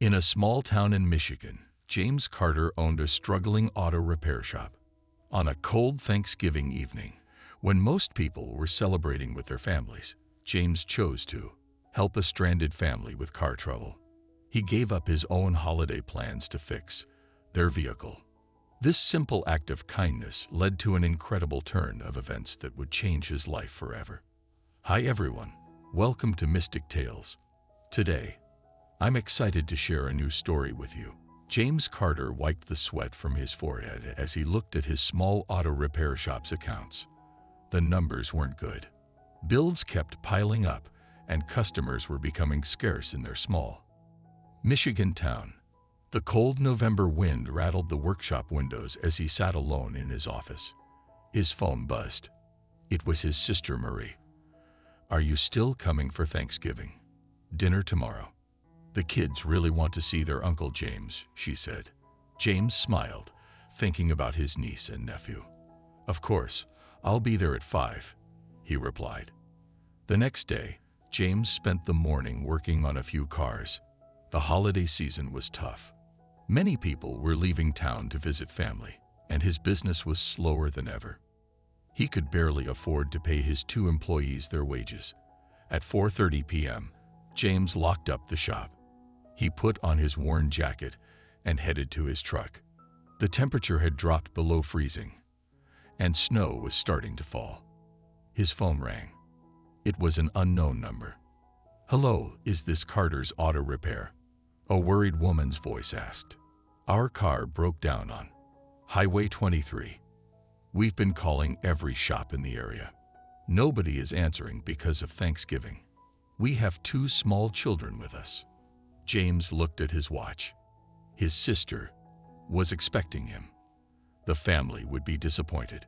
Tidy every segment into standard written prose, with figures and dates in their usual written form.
In a small town in Michigan, James Carter owned a struggling auto repair shop. On a cold Thanksgiving evening, when most people were celebrating with their families, James chose to help a stranded family with car trouble. He gave up his own holiday plans to fix their vehicle. This simple act of kindness led to an incredible turn of events that would change his life forever. Hi everyone, welcome to Mystic Tales. Today, I'm excited to share a new story with you. James Carter wiped the sweat from his forehead as he looked at his small auto repair shop's accounts. The numbers weren't good. Bills kept piling up, and customers were becoming scarce in their small Michigan town. The cold November wind rattled the workshop windows as he sat alone in his office. His phone buzzed. It was his sister Marie. "Are you still coming for Thanksgiving dinner tomorrow? The kids really want to see their Uncle James," she said. James smiled, thinking about his niece and nephew. "Of course, I'll be there at 5, he replied. The next day, James spent the morning working on a few cars. The holiday season was tough. Many people were leaving town to visit family, and his business was slower than ever. He could barely afford to pay his 2 employees their wages. At 4:30 p.m., James locked up the shop. He put on his worn jacket and headed to his truck. The temperature had dropped below freezing, and snow was starting to fall. His phone rang. It was an unknown number. "Hello, is this Carter's Auto Repair?" a worried woman's voice asked. "Our car broke down on Highway 23. We've been calling every shop in the area. Nobody is answering because of Thanksgiving. We have 2 small children with us." James looked at his watch. His sister was expecting him. The family would be disappointed.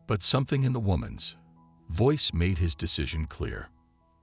But something in the woman's voice made his decision clear.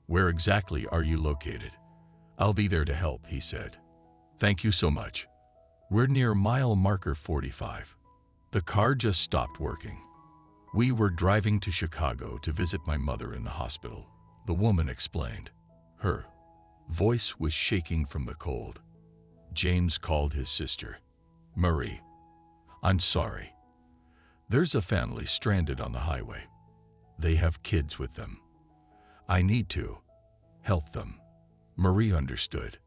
"Where exactly are you located?" "I'll be there to help," he said. "Thank you so much. We're near mile marker 45. The car just stopped working. We were driving to Chicago to visit my mother in the hospital," the woman explained. Her voice was shaking from the cold. James called his sister. "Marie, I'm sorry. There's a family stranded on the highway. They have kids with them. I need to help them." Marie understood.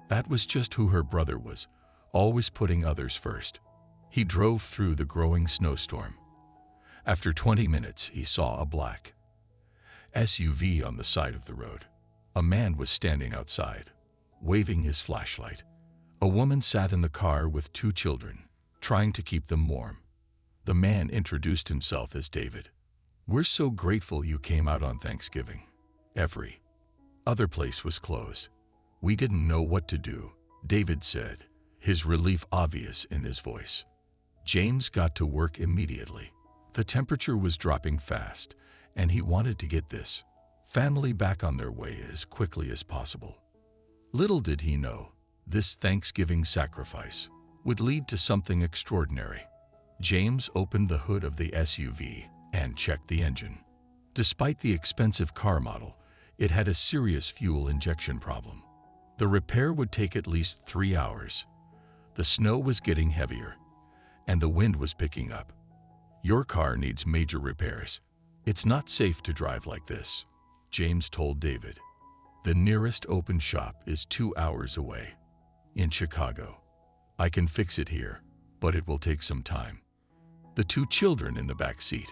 That was just who her brother was, always putting others first. He drove through the growing snowstorm. After 20 minutes, he saw a black SUV on the side of the road. A man was standing outside, waving his flashlight. A woman sat in the car with 2 children, trying to keep them warm. The man introduced himself as David. "We're so grateful you came out on Thanksgiving. Every other place was closed. We didn't know what to do," David said, his relief obvious in his voice. James got to work immediately. The temperature was dropping fast, and he wanted to get this family back on their way as quickly as possible. Little did he know, this Thanksgiving sacrifice would lead to something extraordinary. James opened the hood of the SUV and checked the engine. Despite the expensive car model, it had a serious fuel injection problem. The repair would take at least 3 hours. The snow was getting heavier, and the wind was picking up. "Your car needs major repairs. It's not safe to drive like this," James told David. "The nearest open shop is 2 hours away, in Chicago. I can fix it here, but it will take some time." The 2 children in the back seat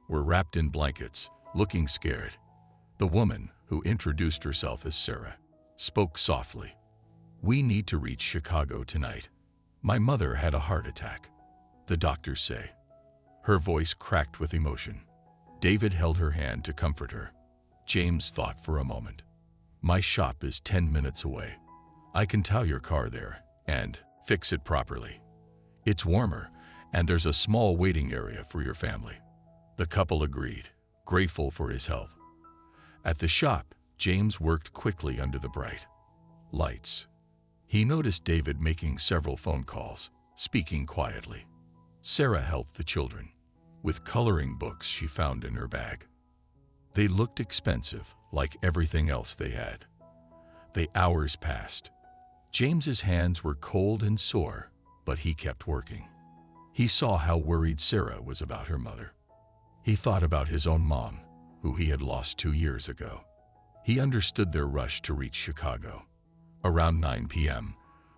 were wrapped in blankets, looking scared. The woman, who introduced herself as Sarah, spoke softly. "We need to reach Chicago tonight. My mother had a heart attack, the doctors say." Her voice cracked with emotion. David held her hand to comfort her. James thought for a moment. "My shop is 10 minutes away. I can tow your car there and fix it properly. It's warmer, and there's a small waiting area for your family." The couple agreed, grateful for his help. At the shop, James worked quickly under the bright lights. He noticed David making several phone calls, speaking quietly. Sarah helped the children with coloring books she found in her bag. They looked expensive, like everything else they had. The hours passed. James's hands were cold and sore, but he kept working. He saw how worried Sarah was about her mother. He thought about his own mom, who he had lost 2 years ago. He understood their rush to reach Chicago. Around 9 p.m.,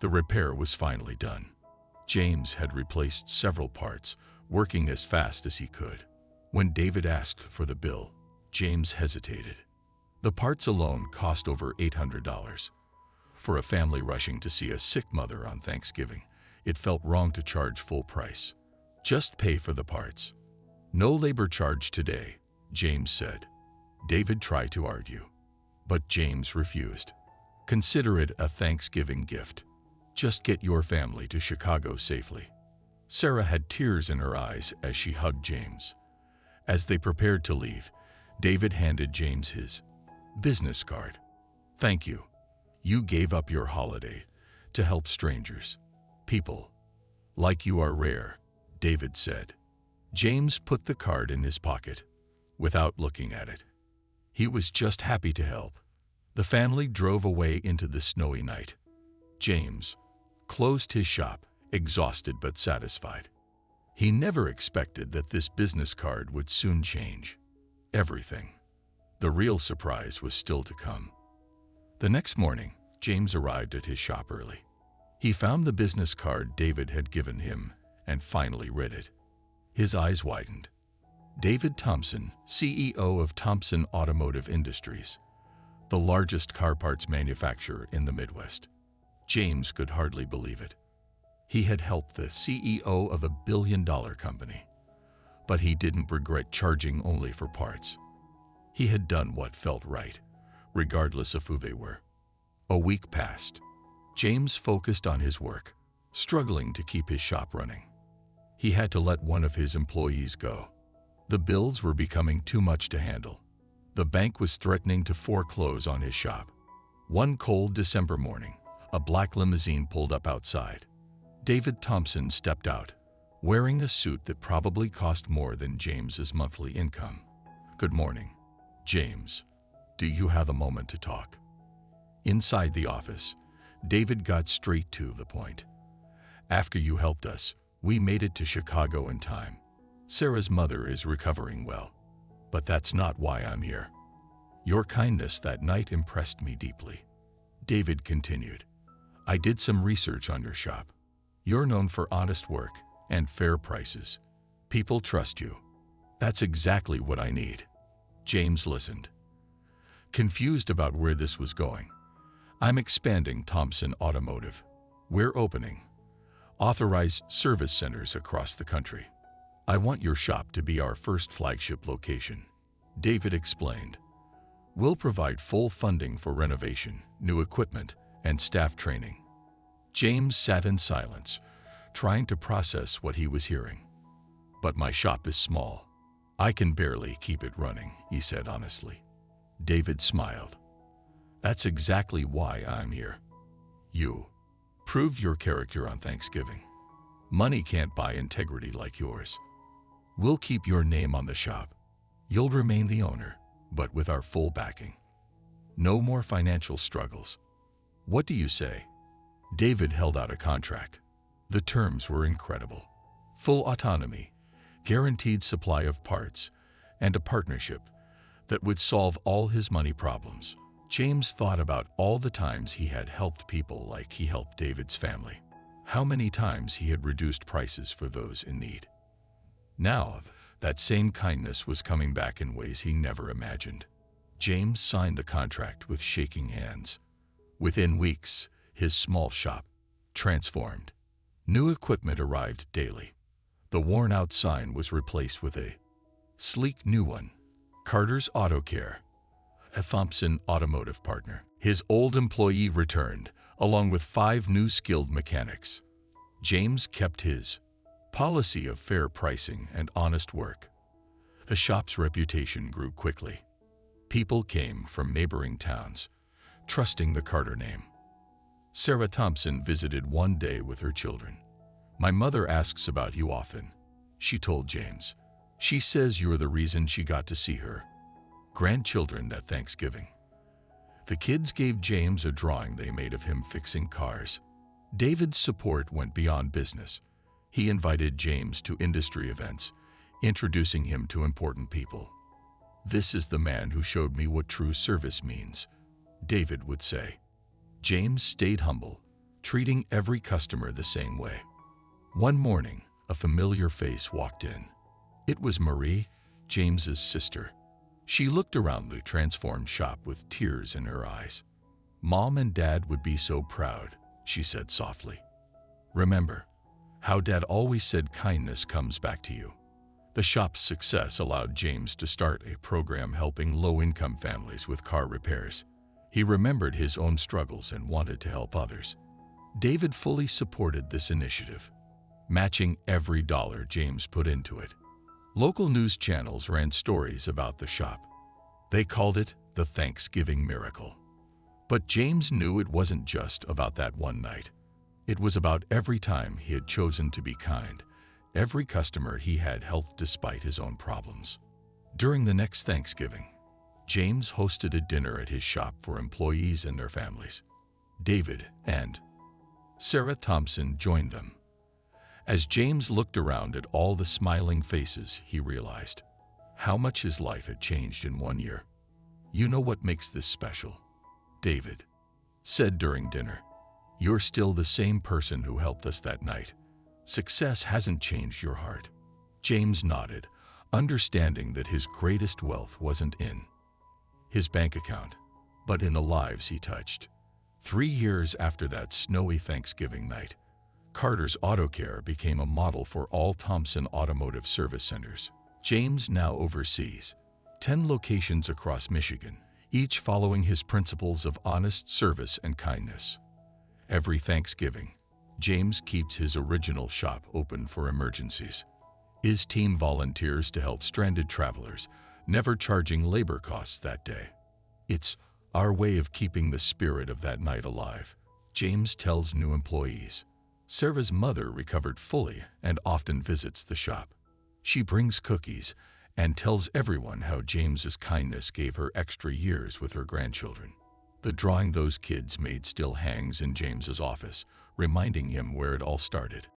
the repair was finally done. James had replaced several parts, working as fast as he could. When David asked for the bill, James hesitated. The parts alone cost over $800. For a family rushing to see a sick mother on Thanksgiving, it felt wrong to charge full price. Just pay for the parts. No labor charge today, James said. David tried to argue, but James refused. Consider it a Thanksgiving gift. Just get your family to Chicago safely. Sarah had tears in her eyes as she hugged James. As they prepared to leave, David handed James his business card. Thank you. You gave up your holiday to help strangers. People like you are rare, David said. James put the card in his pocket without looking at it. He was just happy to help. The family drove away into the snowy night. James closed his shop, exhausted but satisfied. He never expected that this business card would soon change everything. The real surprise was still to come. The next morning, James arrived at his shop early. He found the business card David had given him and finally read it. His eyes widened. David Thompson, CEO of Thompson Automotive Industries, the largest car parts manufacturer in the Midwest. James could hardly believe it. He had helped the CEO of a billion-dollar company, but he didn't regret charging only for parts. He had done what felt right, regardless of who they were. A week passed. James focused on his work, struggling to keep his shop running. He had to let one of his employees go. The bills were becoming too much to handle. The bank was threatening to foreclose on his shop. One cold December morning, a black limousine pulled up outside. David Thompson stepped out, wearing a suit that probably cost more than James's monthly income. Good morning, James. Do you have a moment to talk? Inside the office, David got straight to the point. After you helped us, we made it to Chicago in time. Sarah's mother is recovering well, but that's not why I'm here. Your kindness that night impressed me deeply. David continued. I did some research on your shop. You're known for honest work and fair prices. People trust you. That's exactly what I need. James listened, confused about where this was going. I'm expanding Thompson Automotive. We're opening authorized service centers across the country. I want your shop to be our first flagship location. David explained. We'll provide full funding for renovation, new equipment, and staff training. James sat in silence, trying to process what he was hearing. But my shop is small. I can barely keep it running, he said honestly. David smiled. That's exactly why I'm here. You prove your character on Thanksgiving. Money can't buy integrity like yours. We'll keep your name on the shop. You'll remain the owner, but with our full backing. No more financial struggles. What do you say? David held out a contract. The terms were incredible. Full autonomy, guaranteed supply of parts, and a partnership that would solve all his money problems. James thought about all the times he had helped people like he helped David's family. How many times he had reduced prices for those in need. Now, that same kindness was coming back in ways he never imagined. James signed the contract with shaking hands. Within weeks, his small shop transformed. New equipment arrived daily. The worn-out sign was replaced with a sleek new one. Carter's Auto Care, a Thompson Automotive partner. His old employee returned, along with 5 new skilled mechanics. James kept his policy of fair pricing and honest work. The shop's reputation grew quickly. People came from neighboring towns, trusting the Carter name. Sarah Thompson visited one day with her children. My mother asks about you often, she told James. She says you're the reason she got to see her grandchildren at Thanksgiving. The kids gave James a drawing they made of him fixing cars. David's support went beyond business. He invited James to industry events, introducing him to important people. "This is the man who showed me what true service means," David would say. James stayed humble, treating every customer the same way. One morning, a familiar face walked in. It was Marie, James's sister. She looked around the transformed shop with tears in her eyes. "Mom and Dad would be so proud," she said softly. "Remember how Dad always said kindness comes back to you." The shop's success allowed James to start a program helping low-income families with car repairs. He remembered his own struggles and wanted to help others. David fully supported this initiative, matching every dollar James put into it. Local news channels ran stories about the shop. They called it the Thanksgiving Miracle. But James knew it wasn't just about that one night. It was about every time he had chosen to be kind, every customer he had helped despite his own problems. During the next Thanksgiving, James hosted a dinner at his shop for employees and their families. David and Sarah Thompson joined them. As James looked around at all the smiling faces, he realized how much his life had changed in 1 year. "You know what makes this special?" David said during dinner. "You're still the same person who helped us that night. Success hasn't changed your heart." James nodded, understanding that his greatest wealth wasn't in his bank account, but in the lives he touched. 3 years after that snowy Thanksgiving night, Carter's Auto Care became a model for all Thompson Automotive Service Centers. James now oversees 10 locations across Michigan, each following his principles of honest service and kindness. Every Thanksgiving, James keeps his original shop open for emergencies. His team volunteers to help stranded travelers, never charging labor costs that day. "It's our way of keeping the spirit of that night alive," James tells new employees. Sarah's mother recovered fully and often visits the shop. She brings cookies and tells everyone how James's kindness gave her extra years with her grandchildren. The drawing those kids made still hangs in James's office, reminding him where it all started.